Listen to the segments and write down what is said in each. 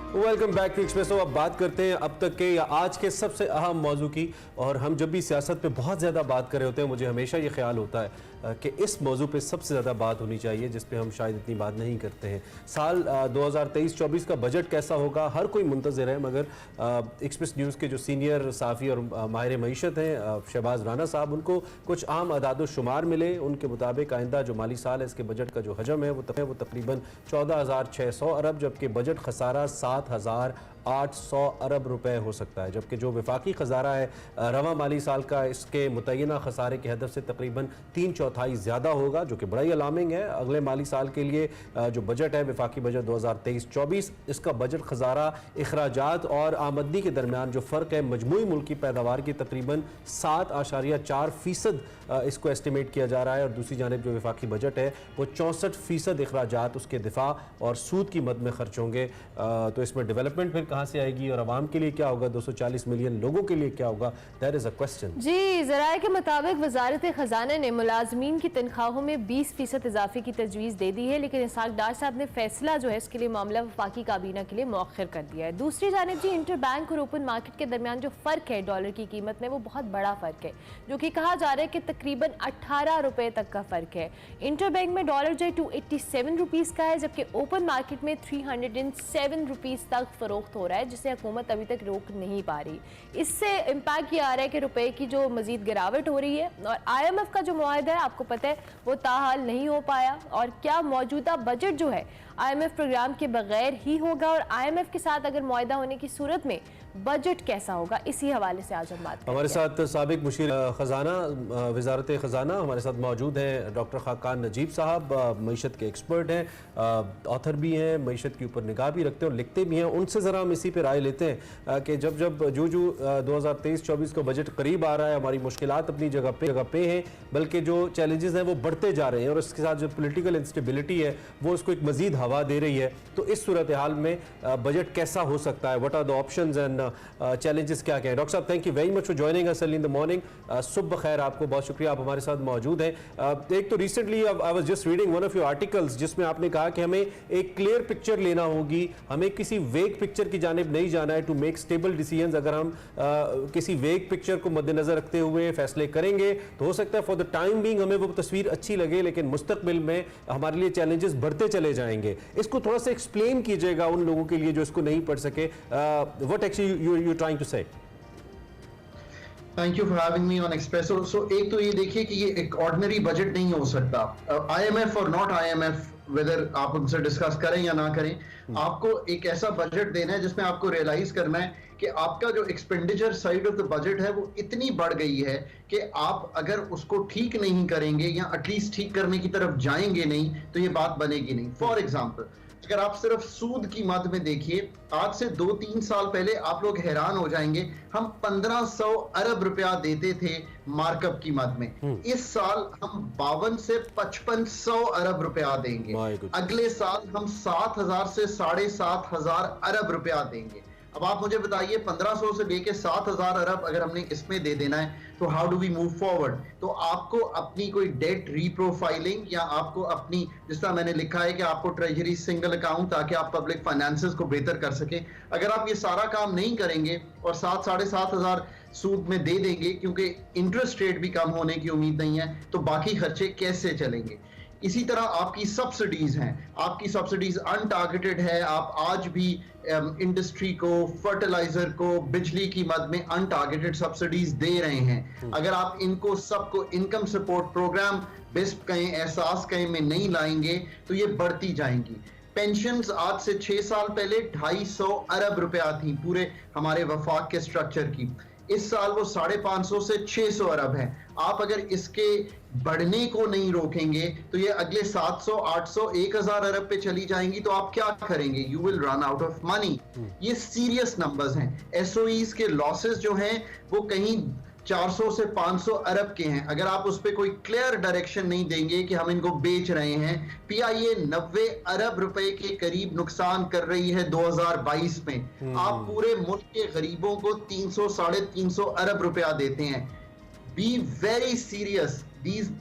Welcome back to espresso. अब बात करते हैं अब तक के या आज के सबसे अहम मौजू की। और हम जब भी सियासत पे बहुत ज़्यादा बात कर रहे होते हैं, मुझे हमेशा ये ख्याल होता है कि इस मौजू पे सबसे ज़्यादा बात होनी चाहिए जिस पे हम शायद इतनी बात नहीं करते हैं। साल 2023-24 का बजट कैसा होगा हर कोई मुंतज़िर है, मगर एक्सप्रेस न्यूज़ के जो सीनियर साफ़ी और माहिर मईशत हैं शहबाज राना साहब, उनको कुछ आम अदाद शुमार मिले। उनके मुताबिक आइंदा जो माली साल है इसके बजट का जो हजम है वो तकरीबन 14,600 अरब, जबकि बजट खसारा 7,800 अरब रुपए हो सकता है। जबकि जो वफाकी खजारा है रवा माली साल का, इसके मुतय्यना खसारे की हदफ से तकरीबन 3/4 ज़्यादा होगा, जो कि बड़ा ही अलार्मिंग है। अगले माली साल के लिए जो बजट है वफाकी बजट 2023-24, इसका बजट खजारा अखराजात और आमदनी के दरमियान जो फ़र्क है मजमूई मुल्की पैदावार की तकरीबन 7.4% इसको एस्टिमेट किया जा रहा है। और दूसरी जानिब जो वफाकी बजट है वो 64% अखराजात उसके दिफा और सूद की मद में खर्च होंगे। तो इसमें डेवलपमेंट फिर कहाँ से आएगी और आवाम के लिए क्या होगा, 240 मिलियन लोगों के लिए क्या होगा, दैट इज़ अ क्वेश्चन। जी, ज़राए के मुताबिक वजारत ख़जाना ने मुलाजमीन की तनख्वाहों में 20% इजाफे की तजवीज़ दे दी है, लेकिन इसहाक डार साहब ने फैसला जो है इसके लिए मामला वफाकी काबीना के लिए मौखर कर दिया है। दूसरी जानिब जी, इंटर बैंक और ओपन मार्केट के दरमियान जो फ़र्क है डॉलर की कीमत में, वो बहुत बड़ा फ़र्क है, जो कि कहा जा रहा है कि तकरीबन 18 रुपये तक का फ़र्क है। इंटर बैंक में डॉलर जो है 287 रुपीज़ का है, जबकि ओपन मार्केट में 307 रुपीज़ तक फरोख्त हो रहा है, जिसे हुकूमत अभी तक रोक नहीं पा रही। इससे इम्पैक्ट ये आ रहा है कि रुपए की जो मजीद गिरावट हो रही है। और IMF का जो मुआहदा है आपको पता है वो ताहाल नहीं हो पाया। और क्या मौजूदा बजट जो है IMF प्रोग्राम के बगैर ही होगा, और IMF के साथ अगर मुआहदा होने की सूरत में बजट कैसा होगा, इसी हवाले से आज हम बात करेंगे। हमारे साथ साबिक मुशीर ख़जाना वजारत ख़जाना हमारे साथ मौजूद हैं डॉक्टर खाकान नजीब साहब, मईशत के एक्सपर्ट हैं, ऑथर भी हैं, मईशत के ऊपर निगाह भी रखते हैं और लिखते भी हैं। उनसे ज़रा हम इसी पे राय लेते हैं कि जब 2023-24 का बजट करीब आ रहा है, हमारी मुश्किलात अपनी जगह पे हैं, बल्कि जो चैलेंजेस हैं वो बढ़ते जा रहे हैं और इसके साथ जो पोलिटिकल इंस्टेबिलिटी है वो उसको एक मज़ीद हवा दे रही है। तो इस सूरत हाल में बजट कैसा हो सकता है, what are the options and challenges क्या क्या है? डॉक्टर साहब, thank you very much for joining us early in the morning. सुबह खैर, आपको बहुत शुक्रिया, आप हमारे साथ मौजूद हैं। एक तो recently I was just reading one of your articles जिसमें आपने कहा कि हमें एक क्लियर पिक्चर लेना होगी, हमें किसी वेग पिक्चर की जानिब नहीं जाना है टू मेक स्टेबल डिसीजंस। अगर हम किसी वेग पिक्चर को मद्देनजर रखते हुए फैसले करेंगे तो हो सकता है फॉर द टाइम बीइंग हमें वो तस्वीर अच्छी लगे, लेकिन मुस्तकबिल में हमारे लिए चैलेंजेस बढ़ते चले जाएंगे। इसको थोड़ा सा एक्सप्लेन कीजिएगा उन लोगों के लिए जो इसको नहीं पढ़ सके। What actually you trying to say? Thank you for having me on Expresso. So एक तो ये देखिए कि ये एक ऑर्डिनरी बजट नहीं हो सकता। IMF और नॉट IMF, वेदर आप उनसे डिस्कस करें या ना करें, आपको एक ऐसा बजट देना है जिसमें आपको रियलाइज करना है कि आपका जो expenditure side of the budget है वो इतनी बढ़ गई है कि आप अगर उसको ठीक नहीं करेंगे या एटलीस्ट ठीक करने की तरफ जाएंगे नहीं तो ये बात बनेगी नहीं। फॉर एग्जाम्पल, अगर आप सिर्फ सूद की मद में देखिए, आज से 2-3 साल पहले आप लोग हैरान हो जाएंगे, हम 1500 अरब रुपया देते थे मार्कअप की मद में। इस साल हम 52 से 5500 अरब रुपया देंगे। अगले साल हम 7000 से 7500 अरब रुपया देंगे। अब आप मुझे बताइए, 1500 से लेके 7000 अरब अगर हमने इसमें दे देना है तो how do we move forward? तो आपको अपनी कोई डेट रीप्रोफाइलिंग या आपको अपनी, जिस तरह मैंने लिखा है कि आपको ट्रेजरी सिंगल अकाउंट, ताकि आप पब्लिक फाइनेंसेस को बेहतर कर सके, अगर आप ये सारा काम नहीं करेंगे और 7-7,500 सूद में दे देंगे, क्योंकि इंटरेस्ट रेट भी कम होने की उम्मीद नहीं है, तो बाकी खर्चे कैसे चलेंगे? इसी तरह आपकी सब्सिडीज हैं, आपकी सब्सिडीज अनटारगेटेड है। आप आज भी इंडस्ट्री को, फर्टिलाइजर को, बिजली की मद में अनटारगेटेड सब्सिडीज दे रहे हैं। अगर आप इनको सबको इनकम सपोर्ट प्रोग्राम, बेस्ट कहें, एहसास कहें, में नहीं लाएंगे तो ये बढ़ती जाएंगी। पेंशन्स आज से 6 साल पहले 250 अरब रुपया थी पूरे हमारे वफाक के स्ट्रक्चर की। इस साल वो 550 से 600 अरब है। आप अगर इसके बढ़ने को नहीं रोकेंगे तो ये अगले 700, 800, 1000 अरब पे चली जाएंगी, तो आप क्या करेंगे? You will run out of money. ये सीरियस नंबर्स हैं। SOEs के लॉसेस जो हैं वो कहीं 400 से 500 अरब के हैं। अगर आप उस पर कोई क्लियर डायरेक्शन नहीं देंगे कि हम इनको बेच रहे हैं, PIA 90 अरब रुपए के करीब नुकसान कर रही है 2022 में। आप पूरे मुल्क के गरीबों को 300, 350 अरब रुपया देते हैं। Be very serious, these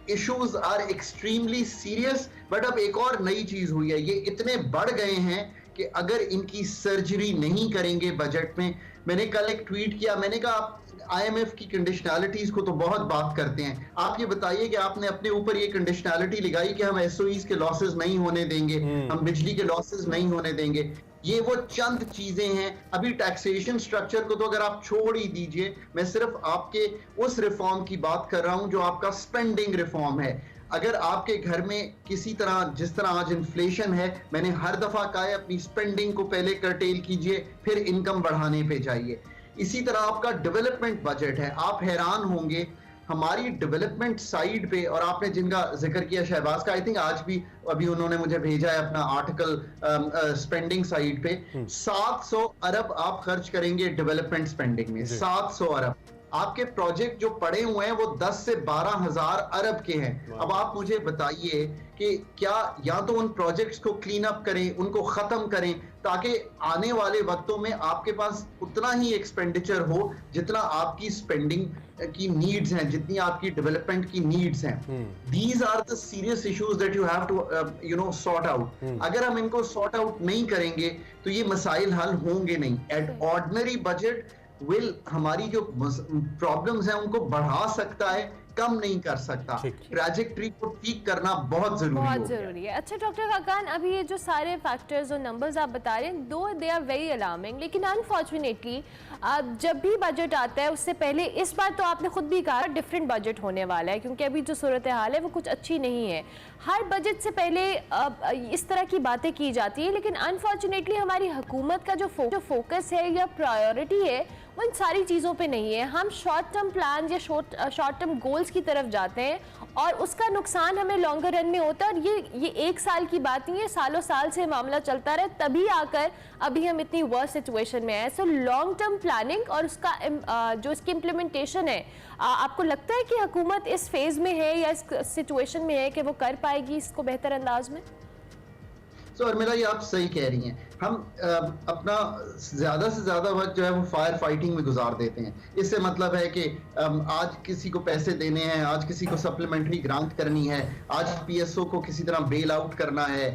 issues are extremely serious. But अब एक और नई चीज हुई है, ये इतने बढ़ गए हैं कि कि अगर इनकी सर्जरी नहीं करेंगे बजट में, मैंने कल एक ट्वीट किया, मैंने कहा आप IMF की कंडीशनैलिटीज को तो बहुत बात करते हैं, आप ये बताइए कि आपने अपने ऊपर ये कंडीशनैलिटी लगाई कि हम SOEs के लॉसेस नहीं होने देंगे, हम बिजली के लॉसेस नहीं होने देंगे। ये वो चंद चीजें हैं। अभी टैक्सेशन स्ट्रक्चर को तो अगर आप छोड़ ही दीजिए, मैं सिर्फ आपके उस रिफॉर्म की बात कर रहा हूं जो आपका स्पेंडिंग रिफॉर्म है। अगर आपके घर में किसी तरह, जिस तरह आज इन्फ्लेशन है, मैंने हर दफा कहा है अपनी स्पेंडिंग को पहले कर्टेल कीजिए, फिर इनकम बढ़ाने पे जाइए। इसी तरह आपका डेवलपमेंट बजट है, आप हैरान होंगे हमारी डेवलपमेंट साइड पे, और आपने जिनका जिक्र किया शहबाज का, आई थिंक आज भी अभी उन्होंने मुझे भेजा है अपना आर्टिकल स्पेंडिंग साइड पे, 700 अरब आप खर्च करेंगे डेवलपमेंट स्पेंडिंग में, 700 अरब। आपके प्रोजेक्ट जो पड़े हुए हैं वो 10 से 12 हजार अरब के हैं। अब आप मुझे बताइए कि क्या या तो उन प्रोजेक्ट्स को क्लीन अप करें, उनको खत्म करें, ताकि आने वाले वक्तों में आपके पास उतना ही एक्सपेंडिचर हो जितना आपकी स्पेंडिंग की नीड्स हैं, जितनी आपकी डेवलपमेंट की नीड्स हैं। These are the serious issues that you have to sort out. अगर हम इनको सॉर्ट आउट नहीं करेंगे तो ये मसाइल हल होंगे नहीं। एट ऑर्डिनरी बजट विल हमारी जो प्रॉब्लम्स हैं उनको बढ़ा सकता है, कम नहीं कर सकता। ट्रैजेक्टरी को ठीक करना बहुत जरूरी है। अच्छा डॉक्टर खाकान, अभी ये जो सारे फैक्टर्स और नंबर्स आप बता रहे हैं, दो दे आर वेरी अलार्मिंग, लेकिन अनफॉर्चुनेटली जब भी बजट आता है उससे पहले, इस बार तो आपने खुद भी कहा डिफरेंट बजट होने वाला है, क्योंकि अभी जो सूरत हाल है वो कुछ अच्छी नहीं है। हर बजट से पहले इस तरह की बातें की जाती है, लेकिन अनफॉर्चुनेटली हमारी हुकूमत का जो फोकस है या प्रायोरिटी है वो इन सारी चीज़ों पे नहीं है। हम शॉर्ट टर्म प्लान या शॉर्ट टर्म गोल्स की तरफ जाते हैं और उसका नुकसान हमें लॉन्गर रन में होता है। और ये एक साल की बात नहीं है, सालों साल से मामला चलता रहे, तभी आकर अभी हम इतनी वर्स्ट सिचुएशन में हैं। सो लॉन्ग टर्म प्लानिंग और उसका जो इसकी इम्प्लीमेंटेशन है, आपको लगता है कि हुकूमत इस फेज में है या इस सिचुएशन में है कि वो कर पाएगी इसको बेहतर अंदाज में? और मेरा ये आप सही कह रही हैं, हम अपना ज्यादा से ज्यादा वक्त जो है वो फायर फाइटिंग में गुजार देते हैं। इससे मतलब है कि आज किसी को पैसे देने हैं, आज किसी को सप्लीमेंट्री ग्रांट करनी है, आज PSO को किसी तरह बेल आउट करना है।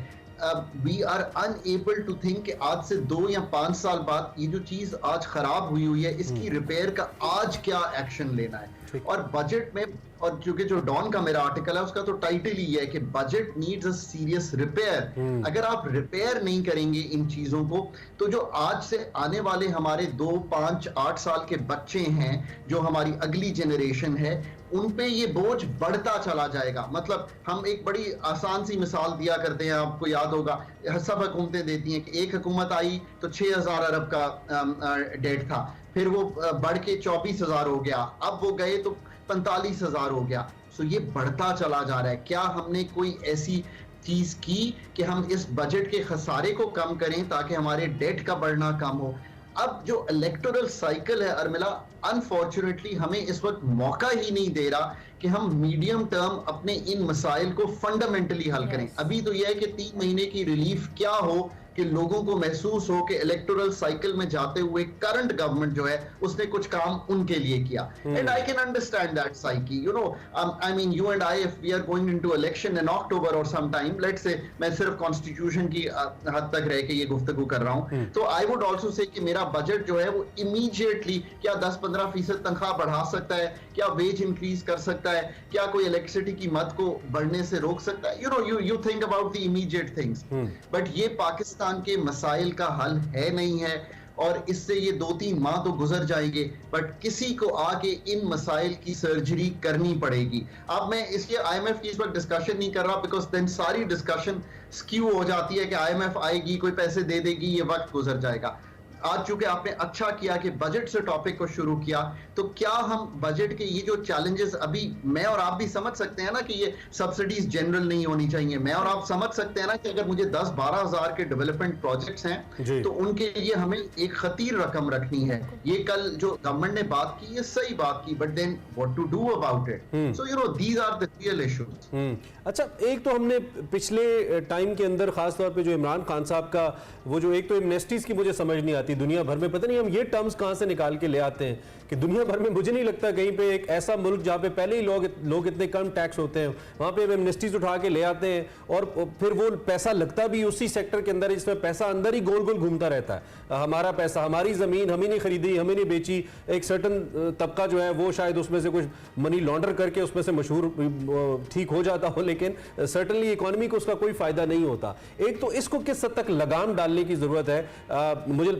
We are unable to think कि आज से 2 या 5 साल बाद ये जो चीज आज खराब हुई है, इसकी रिपेयर का आज क्या एक्शन लेना है। और बजट में, और चूंकि जो डॉन का मेरा आर्टिकल है उसका तो टाइटल ही है कि budget needs a serious repair. अगर आप रिपेयर नहीं करेंगे इन चीजों को, तो जो आज से आने वाले हमारे 2, 5, 8 साल के बच्चे हैं, जो हमारी अगली जनरेशन है, उन पे ये बोझ बढ़ता चला जाएगा। मतलब हम एक बड़ी आसान सी मिसाल दिया करते हैं, आपको याद होगा, सब हुकूमतें देती हैं कि एक हुकूमत आई तो 6000 अरब का डेट था, फिर वो बढ़ के 24,000 हो गया, अब वो गए तो 45,000 हो गया। सो ये बढ़ता चला जा रहा है। क्या हमने कोई ऐसी चीज की कि हम इस बजट के खसारे को कम करें ताकि हमारे डेट का बढ़ना कम हो? अब जो इलेक्टोरल साइकिल है अर्मिला, अनफॉर्चुनेटली हमें इस वक्त मौका ही नहीं दे रहा कि हम मीडियम टर्म अपने इन मसाइल को फंडामेंटली हल करें। अभी तो यह है कि 3 महीने की रिलीफ क्या हो कि लोगों को महसूस हो कि इलेक्टोरल साइकिल में जाते हुए करंट गवर्नमेंट जो है उसने कुछ काम उनके लिए किया। And I can understand that psyche, you know, I mean you and I, if we are going into election in October और सम टाइम, लेट्स से मैं सिर्फ कॉन्स्टिट्यूशन की हद तक रह के ये गुफ्तगू कर रहा हूं, तो आई वुड आल्सो से कि मेरा बजट जो है वो इमीडिएटली क्या 10-15% तनख्वाह बढ़ा सकता है, क्या वेज इंक्रीज कर सकता है, क्या कोई इलेक्ट्रिसिटी की मद को बढ़ने से रोक सकता है। You know, you think about the immediate things, but ये पाकिस्तान के मसाइल का हल है नहीं है। और इससे ये 2-3 माह तो गुजर जाएंगे, बट किसी को आके इन मसाइल की सर्जरी करनी पड़ेगी। अब मैं इसलिए IMF की इस वक्त डिस्कशन नहीं कर रहा, बिकॉज देन सारी डिस्कशन स्क्यू हो जाती है कि IMF आएगी, कोई पैसे दे देगी, ये वक्त गुजर जाएगा। आज चूंकि आपने अच्छा किया कि बजट से टॉपिक को शुरू किया, तो क्या हम बजट के ये जो चैलेंजेस, अभी मैं और आप भी समझ सकते हैं ना कि ये सब्सिडीज जनरल नहीं होनी चाहिए, मैं और आप समझ सकते हैं ना कि अगर मुझे 10-12 हजार के डेवलपमेंट प्रोजेक्ट्स हैं तो उनके लिए हमें एक खतीर रकम रखनी है। ये कल जो गवर्नमेंट ने बात की, ये सही बात की, but then what to do about it? So you know, these are the real issues. अच्छा, एक तो हमने पिछले टाइम के अंदर खास तौर पे जो इमरान खान साहब का वो जो, एक तो एमनेस्टीज की मुझे समझ नहीं आती, दुनिया भर में। पता नहीं हम ये टर्म्स कहाँ से निकाल के ले आते हैं कि दुनिया भर में मुझे नहीं लगता कहीं पे एक ऐसा मुल्क जहाँ पे पहले ही लोग इतने कम टैक्स होते हैं, वहाँ पे एमनेस्टीज उठा के ले आते हैं और फिर वो पैसा लगता भी उसी सेक्टर के अंदर है जिसमें पैसा अंदर ही गोल गोल घूमता रहता है। हमारा पैसा, हमारी ज़मीन हमें नहीं खरीदी, हमें नहीं बेची, एक सर्टन तबका जो है वो शायद उसमें से कुछ मनी लॉन्डर करके उसमें से मशहूर ठीक हो जाता हो, लेकिन सर्टनली इकोनॉमी को उसका कोई फायदा नहीं होता। एक तो इसको किस हद तक लगाम डालने की जरूरत है।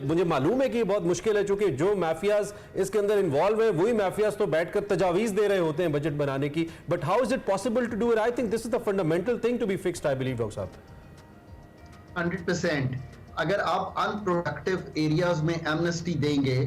मुझे मालूम है कि ये बहुत मुश्किल है, चूंकि जो माफियाज इसके अंदर इन्वॉल्व है वही माफियाज तो बैठकर तजावीज दे रहे होते हैं बजट बनाने की, but how is it possible to do it? I think this is the fundamental thing to be fixed, I believe doctor साहब। 100%। अगर आप अनप्रोडक्टिव एरियाज में एमनेस्टी देंगे,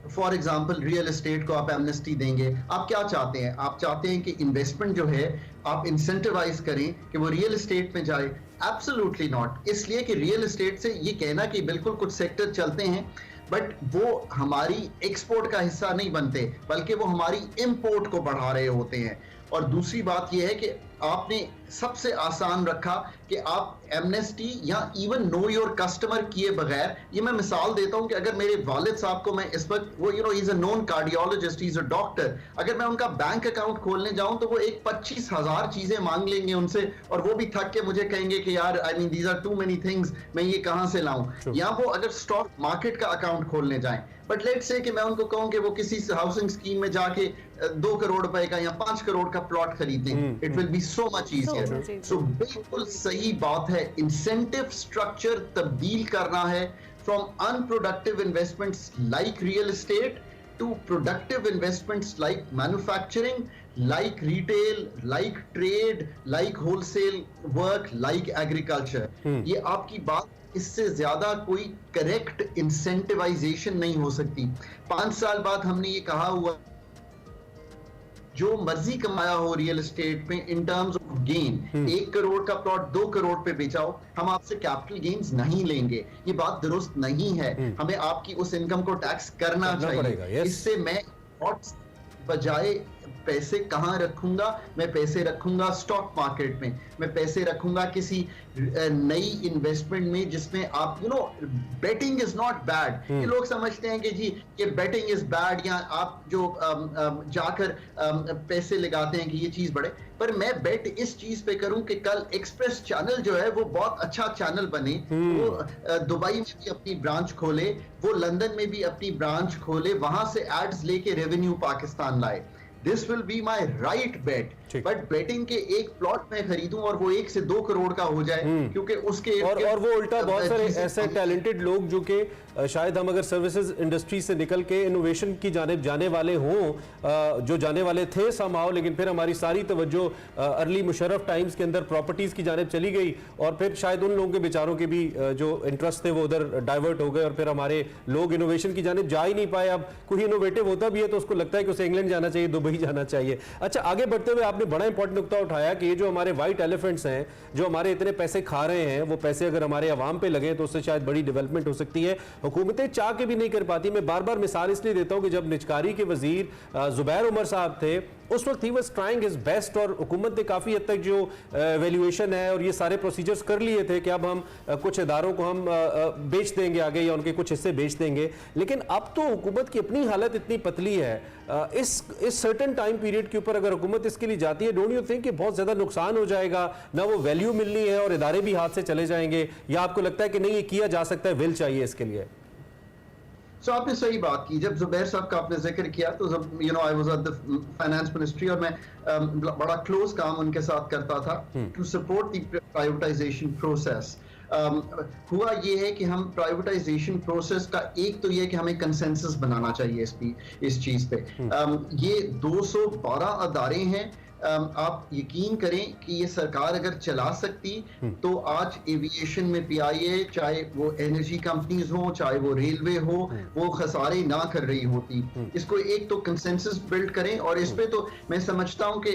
फॉर एग्जांपल रियल एस्टेट को आप एमनेस्टी देंगे, आप क्या चाहते हैं? आप चाहते हैं कि इन्वेस्टमेंट जो है आप इंसेंटिवाइज करें कि वो रियल एस्टेट में जाए? Absolutely not. इसलिए कि रियल एस्टेट से ये कहना कि बिल्कुल कुछ सेक्टर चलते हैं बट वो हमारी एक्सपोर्ट का हिस्सा नहीं बनते, बल्कि वो हमारी इंपोर्ट को बढ़ा रहे होते हैं। और दूसरी बात यह है कि आपने सबसे आसान रखा कि आप एमनेस्टी या इवन नो योर कस्टमर किए बगैर, ये मैं मिसाल देता हूं कि अगर मेरे वालिद साहब को मैं इस वक्त, वो he is a known cardiologist, is a doctor, अगर मैं उनका बैंक अकाउंट खोलने जाऊं तो वो एक 25,000 चीजें मांग लेंगे उनसे और वो भी थक के मुझे कहेंगे कि यार I mean these are too many things, मैं ये कहां से लाऊं। या वो अगर स्टॉक मार्केट का अकाउंट खोलने जाएं, बट लेट्स से कि मैं उनको कहूं कि वो किसी हाउसिंग स्कीम में जाके 2 करोड़ रुपए का या 5 करोड़ का प्लॉट खरीदें, it will be so much easier. So बिल्कुल सही बात है, इंसेंटिव स्ट्रक्चर तब्दील करना है from unproductive investments like real estate to productive investments like manufacturing, like retail, like trade, like wholesale work, like agriculture. ये आपकी बात, इससे ज्यादा कोई करेक्ट इंसेंटिवाइजेशन नहीं हो सकती। 5 साल बाद हमने ये कहा हुआ जो मर्जी कमाया हो रियल एस्टेट में in terms of gain, 1 crore का प्लॉट 2 करोड़ पे बेचाओ, हम आपसे कैपिटल गेन्स नहीं लेंगे। ये बात दुरुस्त नहीं है। हमें आपकी उस इनकम को टैक्स करना चाहिए। इससे मैं बजाय पैसे कहां रखूंगा? मैं पैसे रखूंगा स्टॉक मार्केट में, मैं पैसे रखूंगा किसी नई इन्वेस्टमेंट में जिसमें आप बेटिंग इज नॉट बैड। ये लोग समझते हैं कि जी ये बेटिंग इज बैड, या आप जो जाकर पैसे लगाते हैं कि ये चीज बढ़े, पर मैं बेट इस चीज पे करूं कि कल एक्सप्रेस चैनल जो है वो बहुत अच्छा चैनल बने, वो दुबई में भी अपनी ब्रांच खोले, वो लंदन में भी अपनी ब्रांच खोले, वहां से एड्स लेके रेवेन्यू पाकिस्तान लाए। This will be my right bet. But betting के एक प्लॉट में खरीदूं और वो 1 से 2 करोड़ का हो जाए, क्योंकि उसके और वो उल्टा बहुत सारे ऐसे टैलेंटेड लोग जो कि शायद हम अगर सर्विसेज इंडस्ट्री से निकल के इनोवेशन की जानिब जाने वाले हों, जो जाने वाले थे समहाउ, लेकिन फिर हमारी सारी तवज्जो अर्ली मुशर्रफ टाइम्स के अंदर प्रॉपर्टीज की जानिब चली गई और फिर शायद उन लोगों के बेचारों के भी जो इंटरेस्ट थे वो उधर डाइवर्ट हो गए और फिर हमारे लोग इनोवेशन की जानिब जा ही नहीं पाए। अब कोई इनोवेटिव होता भी है तो उसको लगता है कि उसे इंग्लैंड जाना चाहिए, दुबई जाना चाहिए। अच्छा, आगे बढ़ते हुए आपने बड़ा इंपॉर्टेंट नुकता उठाया कि ये जो हमारे व्हाइट एलिफेंट्स हैं जो हमारे इतने पैसे खा रहे हैं, वो पैसे अगर हमारे अवाम पे लगे तो उससे शायद बड़ी डेवलपमेंट हो सकती है। हुकूमतें चाह के भी नहीं कर पाती। मैं बार बार मिसाल इसलिए देता हूं कि जब निजकारी के वजीर जुबैर उमर साहब थे उस वक्त he was trying his best और हुकूमत ने काफ़ी हद तक जो वैल्यूएशन है और ये सारे प्रोसीजर्स कर लिए थे कि अब हम कुछ इदारों को हम बेच देंगे आगे या उनके कुछ हिस्से बेच देंगे। लेकिन अब तो हुकूमत की अपनी हालत इतनी पतली है, इस सर्टेन टाइम पीरियड के ऊपर अगर हुकूमत इसके लिए जाती है, डोंट यू थिंक कि बहुत ज़्यादा नुकसान हो जाएगा? ना वो वैल्यू मिलनी है और इदारे भी हाथ से चले जाएंगे, या आपको लगता है कि नहीं ये किया जा सकता है, विल चाहिए इसके लिए? So, आपने सही बात की। जब जुबैर साहब का आपने जिक्र किया तो जब I was at the finance ministry और मैं बड़ा क्लोज काम उनके साथ करता था to support the privatisation process. हुआ ये है कि हम प्राइवेटाइजेशन प्रोसेस का एक तो ये कि हमें कंसेंसस बनाना चाहिए इस चीज पे। ये 212 अदारे हैं। आप यकीन करें कि ये सरकार अगर चला सकती तो आज एविएशन में पीआईए, चाहे वो एनर्जी कंपनीज हो, चाहे वो रेलवे हो, वो खसारे ना कर रही होती। इसको एक तो कंसेंसस बिल्ड करें और इस पे तो मैं समझता हूं कि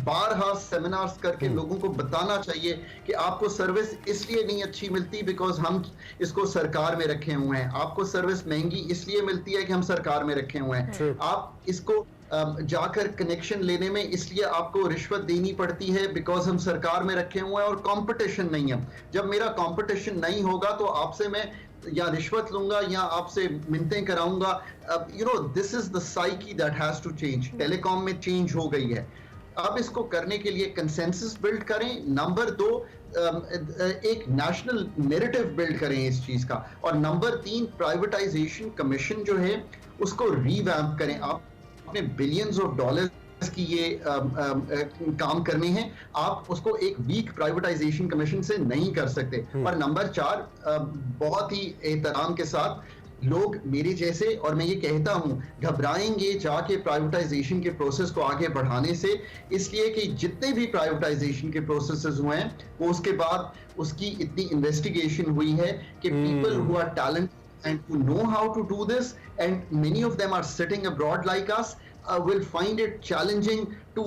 बारहा सेमिनार्स करके लोगों को बताना चाहिए कि आपको सर्विस इसलिए नहीं अच्छी मिलती बिकॉज हम इसको सरकार में रखे हुए हैं। आपको सर्विस महंगी इसलिए मिलती है कि हम सरकार में रखे हुए हैं। आप इसको जाकर कनेक्शन लेने में इसलिए आपको रिश्वत देनी पड़ती है बिकॉज हम सरकार में रखे हुए हैं और कंपटीशन नहीं है। जब मेरा कंपटीशन नहीं होगा तो आपसे मैं या रिश्वत लूंगा या आपसे मिन्नतें कराऊंगा। This is the psyche that has to change. Telecom में चेंज हो गई है। अब इसको करने के लिए कंसेंसस बिल्ड करें। नंबर 2, एक नेशनल नैरेटिव बिल्ड करें इस चीज का। और नंबर 3, प्राइवेटाइजेशन कमीशन जो है उसको रीवैम्प करें। आपने बिलियंस ऑफ डॉलर्स की ये काम करने हैं, आप उसको एक वीक प्राइवेटाइजेशन कमीशन से नहीं कर सकते। और नंबर 4, बहुत ही एहतराम के साथ लोग मेरे जैसे, और मैं ये कहता हूं, घबराएंगे जाके प्राइवेटाइजेशन के प्रोसेस को आगे बढ़ाने से, इसलिए कि जितने भी प्राइवेटाइजेशन के प्रोसेसेस हुए हैं वो उसके बाद उसकी इतनी इन्वेस्टिगेशन हुई है कि people who are talent and who know how to do this, and many of them are sitting abroad like us, will find it challenging to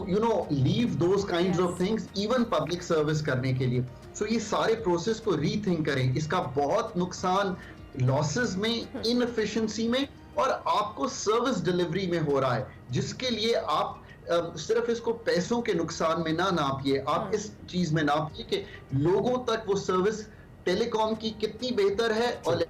leave those kinds of things, even public service करने के लिए। So ये सारे process को rethink करें। इसका बहुत नुकसान लॉसेस में, इनएफिशिएंसी में और आपको सर्विस डिलीवरी में हो रहा है, जिसके लिए आप सिर्फ इसको पैसों के नुकसान में ना नापिए, आप इस चीज में नापिए कि लोगों तक वो सर्विस टेलीकॉम की कितनी बेहतर है और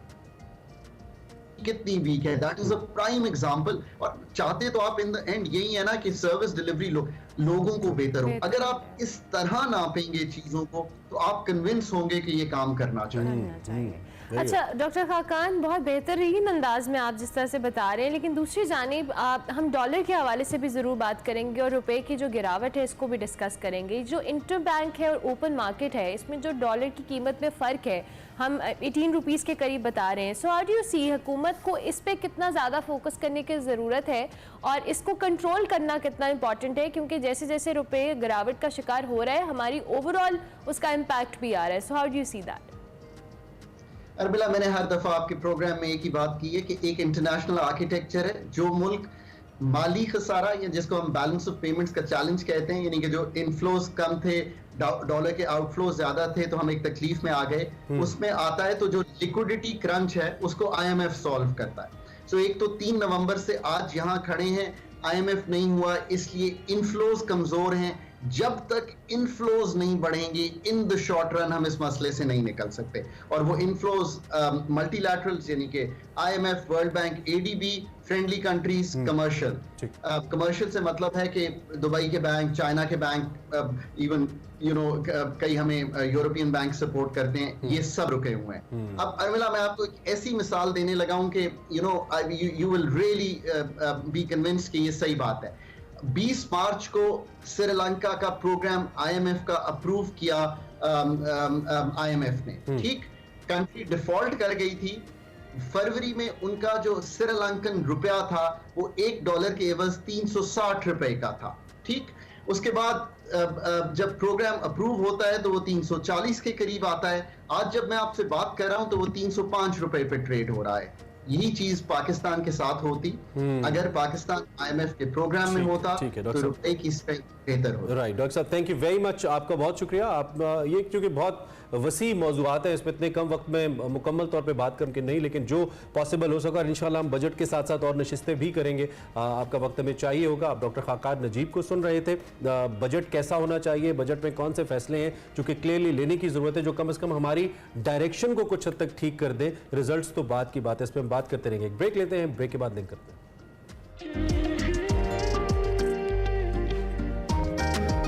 कितनी वीक है। That is a prime example. और चाहते तो आप इन द एंड यही है ना कि सर्विस डिलीवरी लोगों को बेहतर हो। अगर आप इस तरह नापेंगे चीजों को तो आप कन्विंस होंगे कि ये काम करना चाहिए। अच्छा डॉक्टर खाकान, बहुत बेहतरीन अंदाज में आप जिस तरह से बता रहे हैं, लेकिन दूसरी जानिब हम डॉलर के हवाले से भी ज़रूर बात करेंगे और रुपए की जो गिरावट है इसको भी डिस्कस करेंगे। जो इंटर बैंक है और ओपन मार्केट है, इसमें जो डॉलर की कीमत में फ़र्क है, हम 18 रुपीज़ के करीब बता रहे हैं। सो हाउ डू यू सी, हुकूमत को इस पर कितना ज़्यादा फोकस करने की ज़रूरत है और इसको कंट्रोल करना कितना इंपॉर्टेंट है, क्योंकि जैसे जैसे रुपये गिरावट का शिकार हो रहा है हमारी ओवरऑल उसका इम्पैक्ट भी आ रहा है। So how do you see that? Arbila, मैंने हर दफा आपके प्रोग्राम में एक ही बात की है कि एक इंटरनेशनल आर्किटेक्चर है। जो मुल्क माली खसारा या जिसको हम बैलेंस ऑफ पेमेंट्स का चैलेंज कहते हैं, यानी कि जो इनफ्लोज कम थे, डॉलर के आउटफ्लोज ज्यादा थे तो हम एक तकलीफ में आ गए, उसमें आता है तो जो लिक्विडिटी क्रंच है उसको IMF सॉल्व करता है। सो एक तो 3 नवंबर से आज यहाँ खड़े हैं, IMF नहीं हुआ, इसलिए इनफ्लोज कमजोर हैं। जब तक इनफ्लोज नहीं बढ़ेंगे इन द शॉर्ट रन हम इस मसले से नहीं निकल सकते। और वो इनफ्लोज मल्टीलैटरल्स यानी कि IMF, world bank, ADB, friendly countries, commercial से मतलब है कि दुबई के बैंक, चाइना के बैंक, इवन कई हमें यूरोपियन बैंक सपोर्ट करते हैं, ये सब रुके हुए हैं। अब अरमिला, मैं आपको एक ऐसी मिसाल देने लगा हूं कि you will really be convinced कि ये सही बात है। 20 मार्च को श्रीलंका का प्रोग्राम IMF का अप्रूव किया IMF ने, ठीक, कंट्री डिफॉल्ट कर गई थी। फरवरी में उनका जो श्रीलंकन रुपया था वो $1 के एवज 360 रुपए का था, ठीक। उसके बाद जब प्रोग्राम अप्रूव होता है तो वो 340 के करीब आता है। आज जब मैं आपसे बात कर रहा हूं तो वो 305 रुपए पे ट्रेड हो रहा है। यही चीज पाकिस्तान के साथ होती, अगर पाकिस्तान IMF के प्रोग्राम में होता तो रुपए की स्ट्रेंथ बेहतर होती। राइट डॉक्टर साहब, थैंक यू वेरी मच, आपका बहुत शुक्रिया। आप ये क्योंकि बहुत वसी मौजूआत है, इसमें इतने कम वक्त में मुकम्मल तौर पे बात करके नहीं, लेकिन जो पॉसिबल हो सका इंशाल्लाह हम बजट के साथ साथ और नशिस्तें भी करेंगे। आपका वक्त हमें चाहिए होगा। आप डॉक्टर खाकान नजीब को सुन रहे थे। बजट कैसा होना चाहिए, बजट में कौन से फैसले हैं जो कि क्लियरली लेने की ज़रूरत है, जो कम से कम हमारी डायरेक्शन को कुछ हद तक ठीक कर दें। रिजल्ट्स तो बात की बात है, इस पर हम बात करते रहेंगे। एक ब्रेक लेते हैं, ब्रेक के बाद लिंक करते हैं।